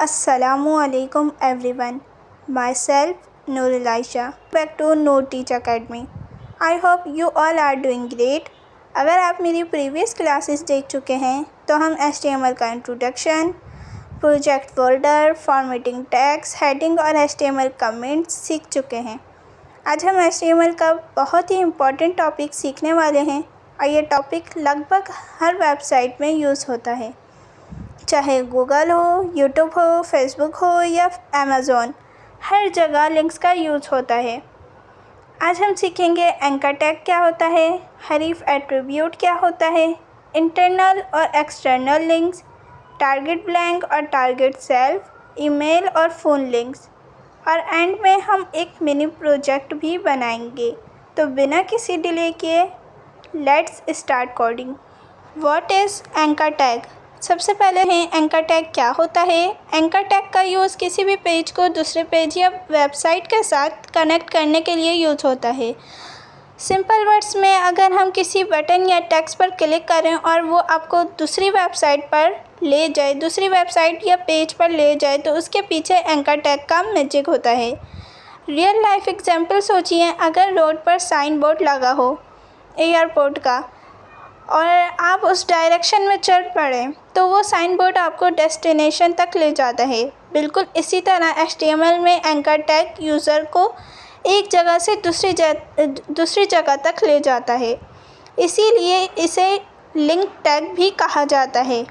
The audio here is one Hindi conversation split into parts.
Assalamualaikum everyone. Myself Nurul Aisha. Back to No Teach Academy. I hope you all are doing great. अगर आप मेरी प्रीवियस क्लासेस देख चुके हैं तो हम HTML का introduction, project folder, formatting tags, heading और HTML कमेंट्स सीख चुके हैं। आज हम HTML का बहुत ही इम्पॉर्टेंट टॉपिक सीखने वाले हैं और ये टॉपिक लगभग हर वेबसाइट में यूज़ होता है, चाहे गूगल हो, यूट्यूब हो, फेसबुक हो या अमेज़ॉन, हर जगह लिंक्स का यूज़ होता है। आज हम सीखेंगे एंकर टैग क्या होता है, हरीफ एट्रीब्यूट क्या होता है, इंटरनल और एक्सटर्नल लिंक्स, टारगेट ब्लैंक और टारगेट सेल्फ, ईमेल और फ़ोन लिंक्स, और एंड में हम एक मिनी प्रोजेक्ट भी बनाएंगे। तो बिना किसी डिले किए let's start coding. What is anchor tag? सबसे पहले है एंकर टैग क्या होता है। एंकर टैग का यूज़ किसी भी पेज को दूसरे पेज या वेबसाइट के साथ कनेक्ट करने के लिए यूज़ होता है। सिंपल वर्ड्स में अगर हम किसी बटन या टेक्स्ट पर क्लिक करें और वो आपको दूसरी वेबसाइट पर ले जाए, दूसरी वेबसाइट या पेज पर ले जाए, तो उसके पीछे एंकर टैग का मैजिक होता है। रियल लाइफ एग्जाम्पल सोचिए, अगर रोड पर साइन बोर्ड लगा हो एयरपोर्ट का और आप उस डायरेक्शन में चल पड़े तो वो साइन बोर्ड आपको डेस्टिनेशन तक ले जाता है। बिल्कुल इसी तरह HTML में एंकर टैग यूज़र को एक जगह से दूसरी जगह तक ले जाता है, इसीलिए इसे लिंक टैग भी कहा जाता है।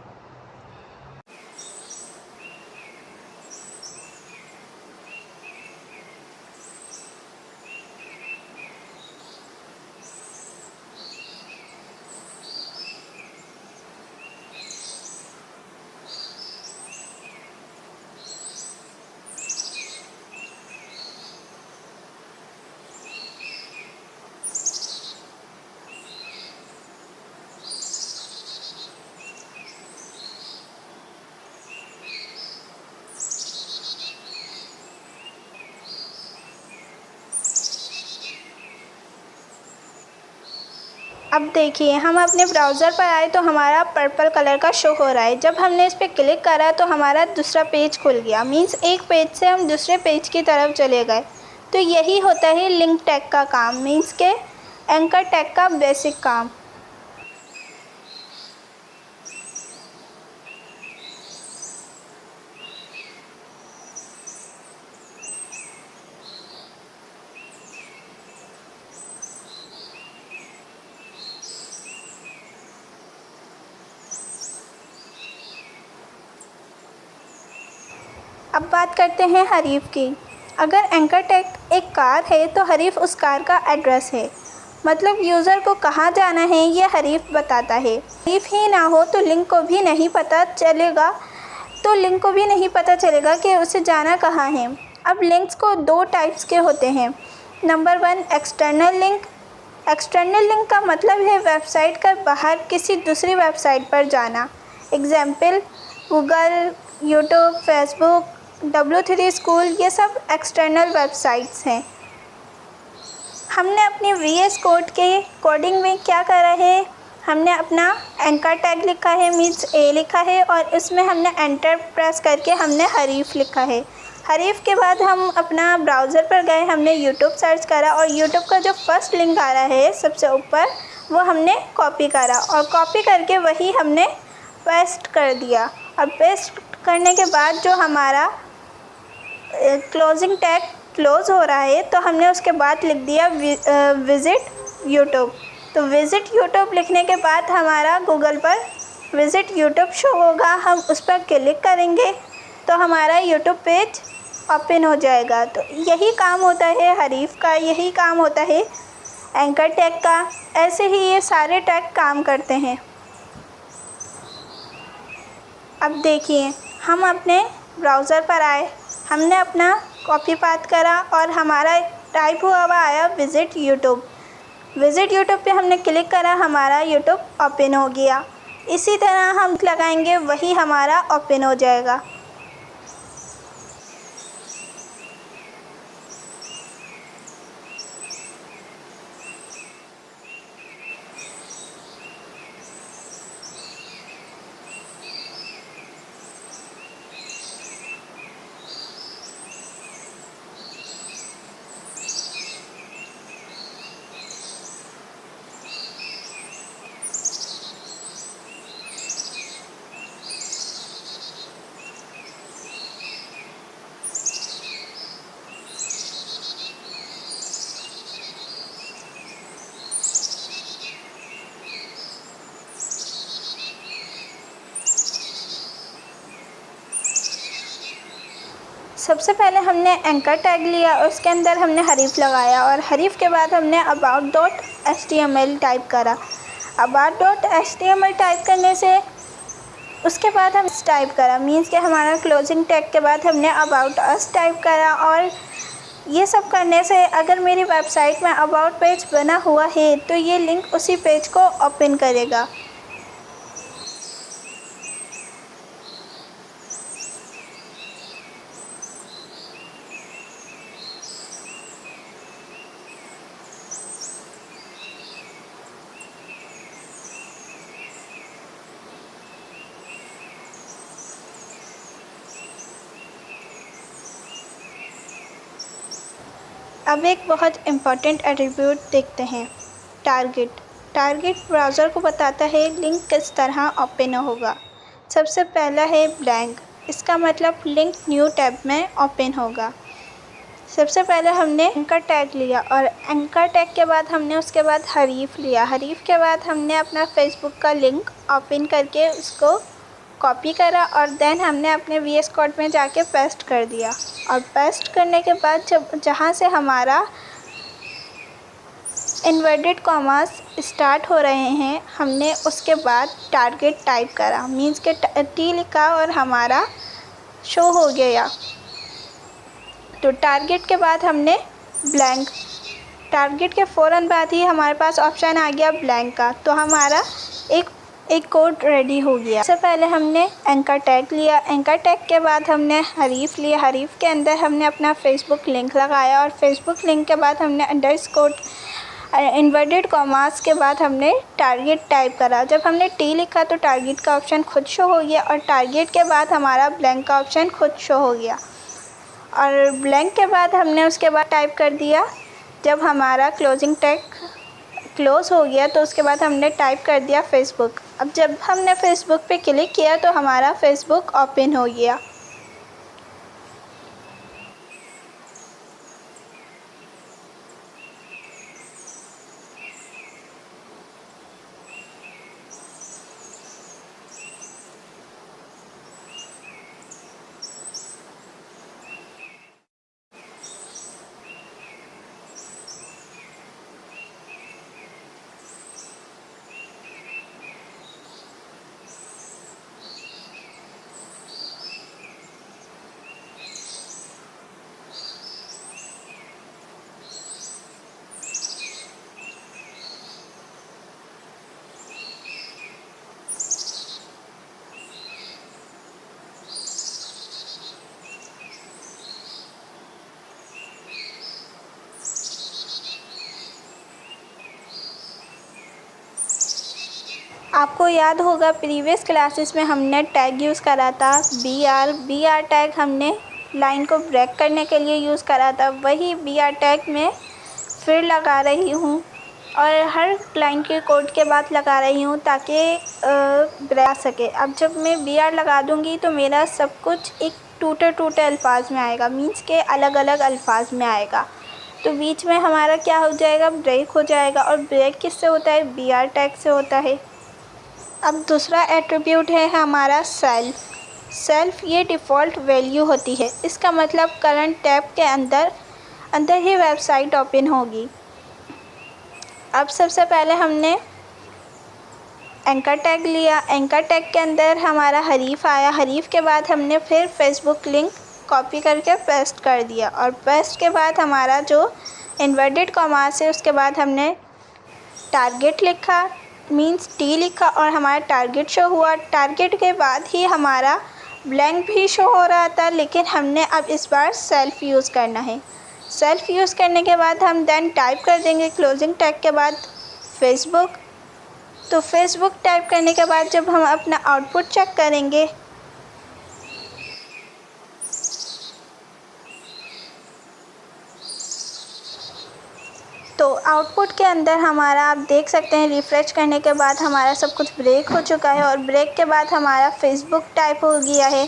अब देखिए, हम अपने ब्राउज़र पर आए तो हमारा पर्पल कलर का शो हो रहा है। जब हमने इस पर क्लिक करा तो हमारा दूसरा पेज खुल गया, मीन्स एक पेज से हम दूसरे पेज की तरफ चले गए। तो यही होता है लिंक टैग का काम, मीन्स के एंकर टैग का बेसिक काम। अब बात करते हैं हरीफ की। अगर एंकर टैग एक कार है तो हरीफ उस कार का एड्रेस है, मतलब यूज़र को कहाँ जाना है ये हरीफ बताता है। हरीफ ही ना हो तो लिंक को भी नहीं पता चलेगा कि उसे जाना कहाँ है। अब लिंक्स को दो टाइप्स के होते हैं। Number 1, external link. External link का मतलब है वेबसाइट का बाहर किसी दूसरी वेबसाइट पर जाना। Example Google, YouTube, Facebook, W3 school, ये सब एक्सटर्नल वेबसाइट्स हैं। हमने अपनी VS कोड के कोडिंग में क्या करा है, हमने अपना एंकर टैग लिखा है, मीन्स A लिखा है, और इसमें हमने एंटर प्रेस करके हमने हरीफ लिखा है। हरीफ के बाद हम अपना ब्राउज़र पर गए, हमने यूट्यूब सर्च करा और यूट्यूब का जो फर्स्ट लिंक आ रहा है सबसे ऊपर, वो हमने कॉपी करा और कॉपी करके वही हमने पेस्ट कर दिया। और पेस्ट करने के बाद जो हमारा क्लोजिंग टैग क्लोज़ हो रहा है तो हमने उसके बाद लिख दिया विज़िट यूट्यूब। तो विज़िट यूट्यूब लिखने के बाद हमारा गूगल पर विज़िट यूट्यूब शो होगा। हम उस पर क्लिक करेंगे तो हमारा यूट्यूब पेज ओपन हो जाएगा। तो यही काम होता है हरीफ का, यही काम होता है एंकर टैग का। ऐसे ही ये सारे टैग काम करते हैं। अब देखिए, हम अपने ब्राउज़र पर आए, हमने अपना कॉपी पाथ करा और हमारा टाइप हुआ आया विज़िट यूट्यूब। विज़िट यूट्यूब पे हमने क्लिक करा, हमारा यूट्यूब ओपन हो गया। इसी तरह हम लगाएंगे, वही हमारा ओपन हो जाएगा। सबसे पहले हमने एंकर टैग लिया और उसके अंदर हमने हरीफ लगाया और हरीफ के बाद हमने about.html टाइप करा। about.html टाइप करने से उसके बाद हम टाइप करा मीन्स कि हमारा क्लोजिंग टैग के बाद हमने अबाउट अस टाइप करा। और ये सब करने से अगर मेरी वेबसाइट में अबाउट पेज बना हुआ है तो ये लिंक उसी पेज को ओपन करेगा। अब एक बहुत इम्पॉर्टेंट एट्रीब्यूट देखते हैं, टारगेट। टारगेट ब्राउज़र को बताता है लिंक किस तरह ओपन होगा। सबसे पहला है ब्लैंक, इसका मतलब लिंक न्यू टैब में ओपन होगा। सबसे पहले हमने एंकर टैग लिया और एंकर टैग के बाद हमने उसके बाद हरीफ लिया। हरीफ के बाद हमने अपना फेसबुक का लिंक ओपन करके उसको कॉपी करा और देन हमने अपने VS कोड में जाके पेस्ट कर दिया। और पेस्ट करने के बाद जहाँ से हमारा इन्वर्टेड कॉमास स्टार्ट हो रहे हैं हमने उसके बाद टारगेट टाइप करा मीन्स के T लिखा और हमारा शो हो गया। तो टारगेट के बाद हमने ब्लैंक, टारगेट के फ़ौरन बाद ही हमारे पास ऑप्शन आ गया ब्लैंक का, तो हमारा एक कोड रेडी हो गया। सबसे पहले हमने एंकर टैग लिया, एंकर टैग के बाद हमने हरीफ लिया, हरीफ के अंदर हमने अपना फेसबुक लिंक लगाया और फेसबुक लिंक के बाद हमने अंडरस्कोर इन्वर्टेड कॉमास के बाद हमने टारगेट टाइप करा। जब हमने T लिखा तो टारगेट का ऑप्शन खुद शो हो गया और टारगेट के बाद हमारा ब्लैंक का ऑप्शन खुद शो हो गया। और ब्लैंक के बाद हमने उसके बाद टाइप कर दिया, जब हमारा क्लोजिंग टैग क्लोज़ हो गया तो उसके बाद हमने टाइप कर दिया फेसबुक। अब जब हमने फेसबुक पे क्लिक किया तो हमारा फेसबुक ओपन हो गया। आपको याद होगा प्रीवियस क्लासेस में हमने टैग यूज़ करा था BR टैग हमने लाइन को ब्रेक करने के लिए यूज़ करा था। वही BR टैग मैं फिर लगा रही हूँ और हर लाइन के कोड के बाद लगा रही हूँ ताकि ब्रेक आ सके। अब जब मैं BR लगा दूँगी तो मेरा सब कुछ एक टूटे अल्फाज में आएगा मीन्स के अलग अलग अल्फाज में आएगा, तो बीच में हमारा क्या हो जाएगा, ब्रेक हो जाएगा। और ब्रेक किससे होता है, BR टैग से होता है। अब दूसरा एट्रीब्यूट है हमारा सेल्फ ये डिफ़ॉल्ट वैल्यू होती है, इसका मतलब करंट टैब के अंदर ही वेबसाइट ओपन होगी। अब सबसे पहले हमने एंकर टैग लिया, एंकर टैग के अंदर हमारा हरीफ आया, हरीफ के बाद हमने फिर फेसबुक लिंक कॉपी करके पेस्ट कर दिया और पेस्ट के बाद हमारा जो इन्वर्टेड कॉमास है उसके बाद हमने टारगेट लिखा मीन्स T लिखा और हमारा टारगेट शो हुआ। टारगेट के बाद ही हमारा ब्लैंक भी शो हो रहा था, लेकिन हमने अब इस बार सेल्फ यूज़ करना है। सेल्फ यूज़ करने के बाद हम देन टाइप कर देंगे क्लोजिंग टैग के बाद फेसबुक। तो फेसबुक टाइप करने के बाद जब हम अपना आउटपुट चेक करेंगे तो आउटपुट के अंदर हमारा आप देख सकते हैं रिफ़्रेश करने के बाद हमारा सब कुछ ब्रेक हो चुका है और ब्रेक के बाद हमारा फेसबुक टाइप हो गया है।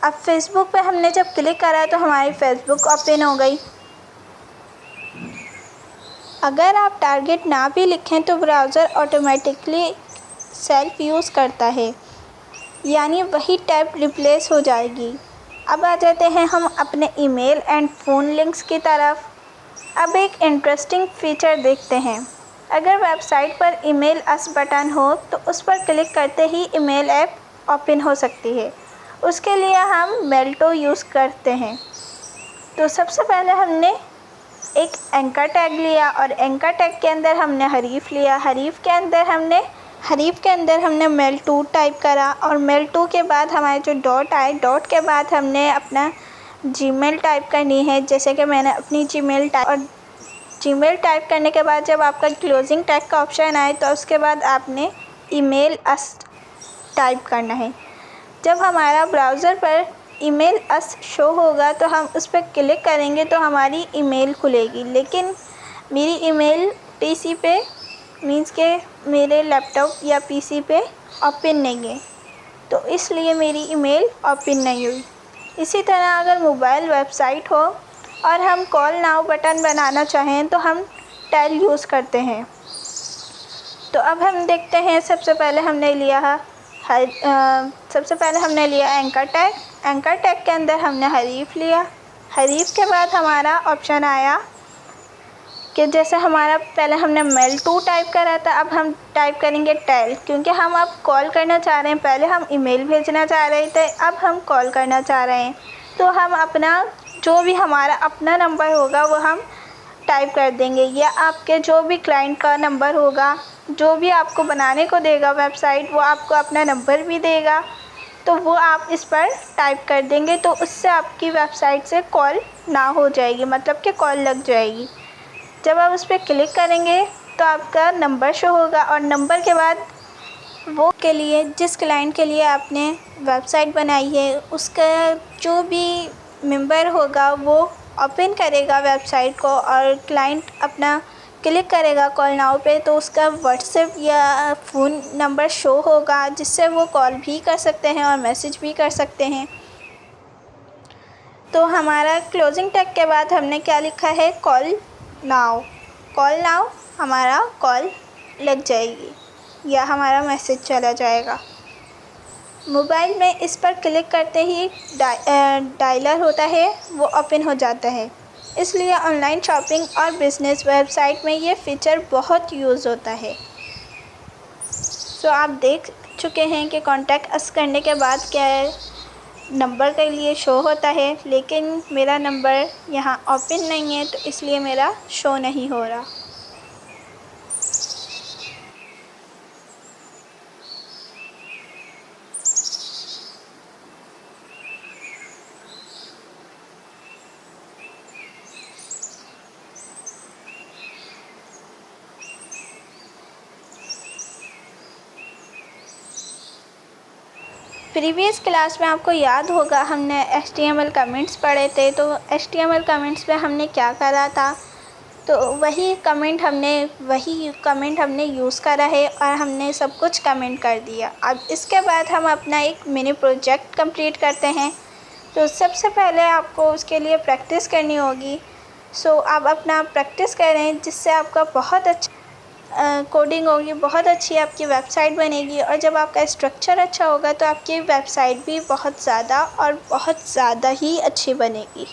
अब फेसबुक पे हमने जब क्लिक करा तो हमारी फेसबुक ओपन हो गई। अगर आप टारगेट ना भी लिखें तो ब्राउज़र ऑटोमेटिकली सेल्फ यूज़ करता है, यानी वही टैब रिप्लेस हो जाएगी। अब आ जाते हैं हम अपने ईमेल एंड फ़ोन लिंक्स की तरफ। अब एक इंटरेस्टिंग फ़ीचर देखते हैं। अगर वेबसाइट पर ईमेल अस बटन हो तो उस पर क्लिक करते ही ईमेल ऐप ओपन हो सकती है। उसके लिए हम मेल्टो यूज़ करते हैं। तो सबसे पहले हमने एक एंकर टैग लिया और एंकर टैग के अंदर हमने हरीफ लिया। हरीफ के अंदर हमने मेल2 टाइप करा और मेल2 के बाद हमारे जो डॉट आए, डॉट के बाद हमने अपना जीमेल टाइप करनी है। जैसे कि मैंने अपनी जीमेल टाइप करने के बाद जब आपका क्लोजिंग टैग का ऑप्शन आए तो उसके बाद आपने ईमेल अस टाइप करना है। जब हमारा ब्राउज़र पर ईमेल अस शो होगा तो हम उस पर क्लिक करेंगे तो हमारी ईमेल खुलेगी, लेकिन मेरी ईमेल पीसी पे मीन्स के मेरे लैपटॉप या पीसी पे ओपन नहीं है, तो इसलिए मेरी ईमेल ओपन नहीं हुई। इसी तरह अगर मोबाइल वेबसाइट हो और हम कॉल नाउ बटन बनाना चाहें तो हम टेल यूज़ करते हैं। तो अब हम देखते हैं, सबसे पहले हमने लिया एंकर टैग। एंकर टैग के अंदर हमने हरीफ लिया। हरीफ के बाद हमारा ऑप्शन आया कि जैसे हमारा पहले हमने मेल2 टाइप करा था, अब हम टाइप करेंगे टेल, क्योंकि हम अब कॉल करना चाह रहे हैं। पहले हम ईमेल भेजना चाह रहे थे, अब हम कॉल करना चाह रहे हैं। तो हम अपना जो भी हमारा अपना नंबर होगा वो हम टाइप कर देंगे, या आपके जो भी क्लाइंट का नंबर होगा, जो भी आपको बनाने को देगा वेबसाइट, वो आपको अपना नंबर भी देगा, तो वो आप इस पर टाइप कर देंगे तो उससे आपकी वेबसाइट से कॉल ना हो जाएगी, मतलब कि कॉल लग जाएगी। जब आप उस पर क्लिक करेंगे तो आपका नंबर शो होगा और नंबर के बाद वो के लिए जिस क्लाइंट के लिए आपने वेबसाइट बनाई है उसका जो भी मेंबर होगा वो ओपन करेगा वेबसाइट को और क्लाइंट अपना क्लिक करेगा कॉल नाउ पे, तो उसका व्हाट्सएप या फ़ोन नंबर शो होगा जिससे वो कॉल भी कर सकते हैं और मैसेज भी कर सकते हैं। तो हमारा क्लोजिंग टैग के बाद हमने क्या लिखा है, कॉल नाउ हमारा कॉल लग जाएगी या हमारा मैसेज चला जाएगा। मोबाइल में इस पर क्लिक करते ही डायलर होता है वो ओपन हो जाता है, इसलिए ऑनलाइन शॉपिंग और बिज़नेस वेबसाइट में ये फ़ीचर बहुत यूज़ होता है। सो आप देख चुके हैं कि कॉन्टैक्ट अस करने के बाद क्या है, नंबर के लिए शो होता है, लेकिन मेरा नंबर यहाँ ओपन नहीं है तो इसलिए मेरा शो नहीं हो रहा। प्रीवियस क्लास में आपको याद होगा हमने HTML कमेंट्स पढ़े थे, तो HTML कमेंट्स पे हमने क्या करा था, तो वही कमेंट हमने यूज़ करा है और हमने सब कुछ कमेंट कर दिया। अब इसके बाद हम अपना एक मिनी प्रोजेक्ट कंप्लीट करते हैं। तो सबसे पहले आपको उसके लिए प्रैक्टिस करनी होगी। सो आप अपना प्रैक्टिस करें जिससे आपका बहुत अच्छा कोडिंग होगी, बहुत अच्छी आपकी वेबसाइट बनेगी और जब आपका स्ट्रक्चर अच्छा होगा तो आपकी वेबसाइट भी बहुत ज़्यादा ही अच्छी बनेगी।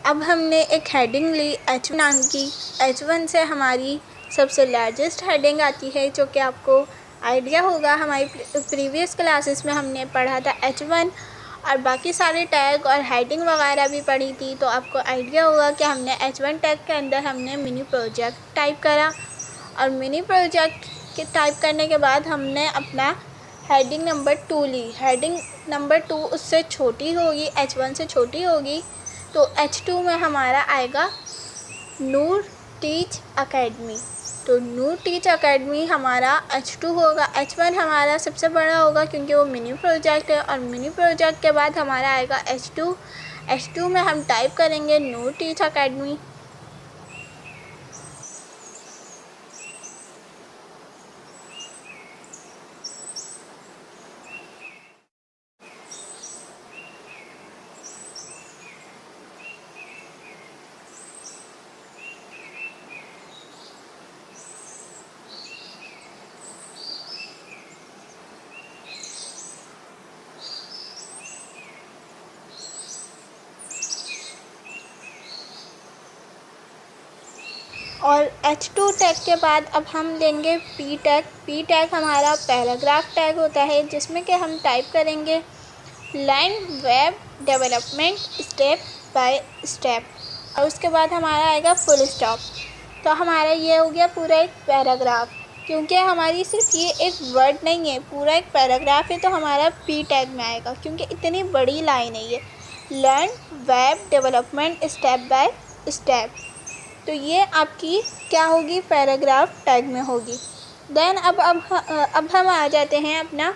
अब हमने एक हेडिंग ली H1 नाम की। H1 से हमारी सबसे लार्जेस्ट हेडिंग आती है, जो कि आपको आइडिया होगा हमारी प्रीवियस क्लासेस में हमने पढ़ा था H1 और बाकी सारे टैग और हेडिंग वगैरह भी पढ़ी थी। तो आपको आइडिया होगा कि हमने H1 टैग के अंदर हमने मिनी प्रोजेक्ट टाइप करा और मिनी प्रोजेक्ट के टाइप करने के बाद हमने अपना हेडिंग नंबर 2 ली। हेडिंग नंबर 2 उससे छोटी होगी, H1 से छोटी होगी, तो H2 में हमारा आएगा नूर टीच अकेडमी। तो नूर टीच अकेडमी हमारा H2 होगा। H1 हमारा सबसे बड़ा होगा क्योंकि वो मिनी प्रोजेक्ट है, और मिनी प्रोजेक्ट के बाद हमारा आएगा H2। H2 में हम टाइप करेंगे नूर टीच अकेडमी। और H2 टैग के बाद अब हम लेंगे P टैग। P टैग हमारा पैराग्राफ टैग होता है, जिसमें कि हम टाइप करेंगे line web development step by step, और उसके बाद हमारा आएगा फुल स्टॉप। तो हमारा ये हो गया पूरा एक पैराग्राफ। क्योंकि हमारी सिर्फ ये एक वर्ड नहीं है, पूरा एक पैराग्राफ है, तो हमारा P टैग में आएगा क्योंकि इतनी बड़ी लाइन है ये, learn web development step by step. तो ये आपकी क्या होगी, पैराग्राफ टैग में होगी। देन अब हम आ जाते हैं अपना,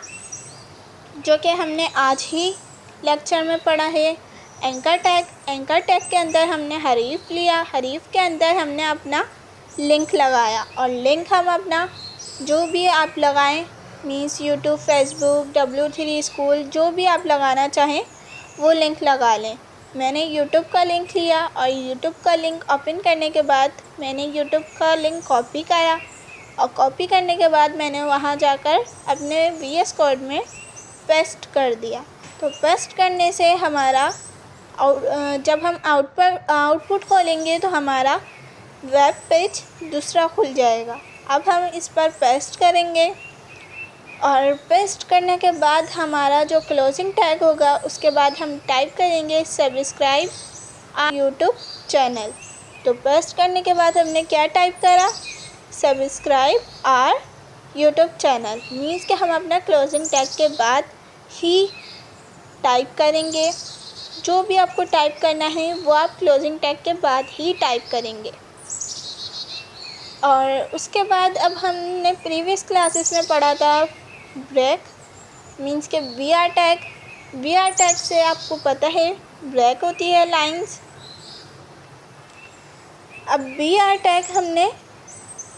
जो कि हमने आज ही लेक्चर में पढ़ा है, एंकर टैग। एंकर टैग के अंदर हमने हरीफ लिया, हरीफ के अंदर हमने अपना लिंक लगाया, और लिंक हम अपना जो भी आप लगाएं, means YouTube, Facebook, W3 school, जो भी आप लगाना चाहें वो लिंक लगा लें। मैंने यूट्यूब का लिंक लिया, और यूट्यूब का लिंक ओपन करने के बाद मैंने यूट्यूब का लिंक कॉपी करा, और कॉपी करने के बाद मैंने वहाँ जाकर अपने VS कोड में पेस्ट कर दिया। तो पेस्ट करने से हमारा जब हम आउटपुट खोलेंगे तो हमारा वेब पेज दूसरा खुल जाएगा। अब हम इस पर पेस्ट करेंगे, और पेस्ट करने के बाद हमारा जो क्लोजिंग टैग होगा उसके बाद हम टाइप करेंगे सब्सक्राइब आवर यूट्यूब चैनल। तो पेस्ट करने के बाद हमने क्या टाइप करा, subscribe our YouTube channel, means कि हम अपना क्लोजिंग टैग के बाद ही टाइप करेंगे। जो भी आपको टाइप करना है वो आप क्लोजिंग टैग के बाद ही टाइप करेंगे। और उसके बाद अब हमने प्रीवियस क्लासेस में पढ़ा था ब्रेक, मीन्स के BR टैग। BR टैग से आपको पता है ब्रेक होती है लाइंस। अब BR टैग हमने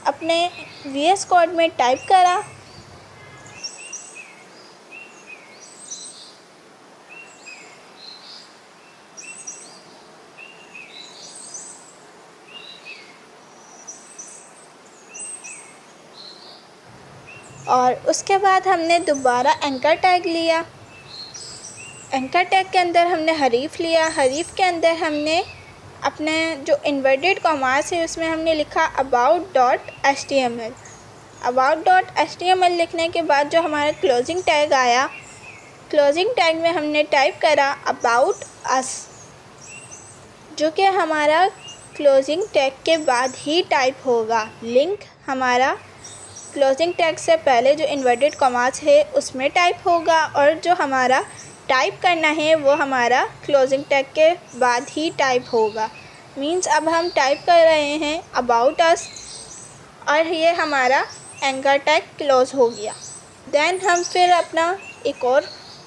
अपने VS कोड में टाइप करा, और उसके बाद हमने दोबारा एंकर टैग लिया। एंकर टैग के अंदर हमने हरीफ लिया, हरीफ के अंदर हमने अपने जो इन्वर्टेड कॉमास है उसमें हमने लिखा about.html। about.html लिखने के बाद जो हमारा क्लोजिंग टैग आया, क्लोजिंग टैग में हमने टाइप करा about us, जो कि हमारा क्लोजिंग टैग के बाद ही टाइप होगा। लिंक हमारा क्लोजिंग टैग से पहले जो इन्वर्टेड कॉमास है उसमें टाइप होगा, और जो हमारा टाइप करना है वो हमारा क्लोजिंग टैग के बाद ही टाइप होगा। मीन्स अब हम टाइप कर रहे हैं अबाउट अस, और ये हमारा एंकर टैग क्लोज हो गया। देन हम फिर अपना एक और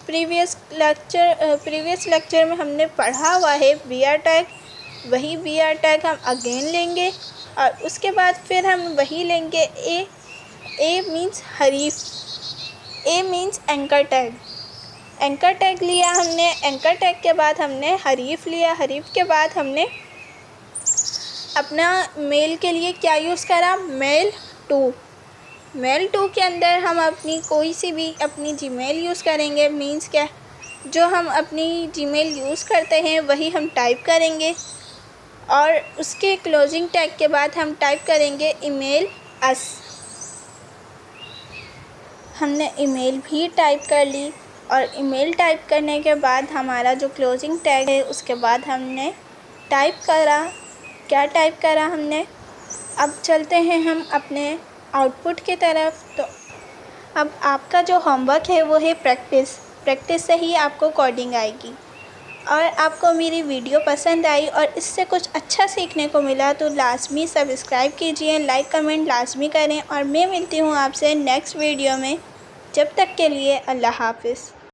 प्रीवियस लेक्चर में हमने पढ़ा हुआ है BR टैग, वही BR टैग हम अगेन लेंगे, और उसके बाद फिर हम वही लेंगे a means href, a means anchor tag. Anchor tag लिया हमने, एंकर टैग के बाद हमने हरीफ लिया, हरीफ के बाद हमने अपना मेल के लिए क्या यूज़ करा, मेल2। मेल2 के अंदर हम अपनी कोई सी भी अपनी जीमेल यूज़ करेंगे, मीन्स क्या, जो हम अपनी जीमेल यूज़ करते हैं वही हम टाइप करेंगे, और उसके क्लोजिंग टैग के बाद हम टाइप करेंगे ईमेल अस। हमने ईमेल भी टाइप कर ली, और ईमेल टाइप करने के बाद हमारा जो क्लोजिंग टैग है उसके बाद हमने टाइप करा, क्या टाइप करा हमने। अब चलते हैं हम अपने आउटपुट की तरफ। तो अब आपका जो होमवर्क है वो है प्रैक्टिस से ही आपको कोडिंग आएगी। और आपको मेरी वीडियो पसंद आई और इससे कुछ अच्छा सीखने को मिला तो लाज़मी सब्सक्राइब कीजिए, लाइक कमेंट लाज़मी करें और मैं मिलती हूँ आपसे नेक्स्ट वीडियो में। जब तक के लिए अल्लाह हाफ़िज़।